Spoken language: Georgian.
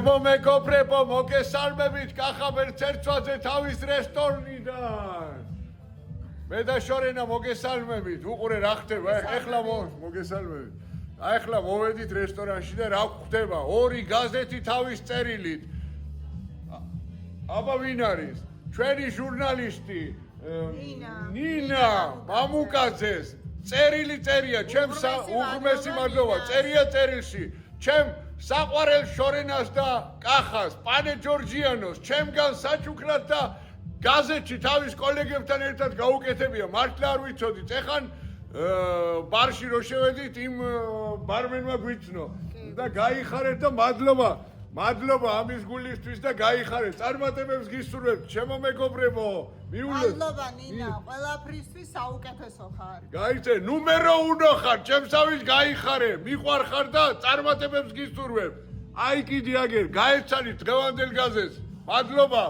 ჩემო მეგობრებო, მოგესალმებით კახაბერ ცერცვაძე თავის რესტორნიდან. მე და შორენა მოგესალმებით. უყურე რა ხდება? ეხლა მოგესალმებით. ეხლა მოვედით რესტორანში და რა ხდება? ორი გაზეთი თავის წერილით. აბა ვინ არის? ჩვენი ჟურნალისტი ნინა მამუკაძეს წერილი წერია, ჩემ უღმესი მადლობა, წერია წერილში. ჩემ საყვარელ შორენას და კახას, პანე ჯორჯიანოს, ჩემგან საჩუქრად და გაზეთში თავის კოლეგებთან ერთად გაუკეთებია. მართლა არ ვიცოდით, ეხან ბარში რო შევედით, იმ ბარმენმა გვიცნო და გაიხარეთ და მადლობა ამის გულისთვის და გაიხარეთ. წარმატებებს გისურვებთ, ჩემო მეგობრებო. მადლობა ნინა, ყველაფრისთვის საუკეთესო ხარ. გაიცე, ნუმერო უნო ხარ, ჩემსავის გაიხარე, მიყვარ ხარ და წარმატებებს გისურვებთ. აი კიდე აგერ, გაეცანით დღევანდელ გაზეთს. მადლობა.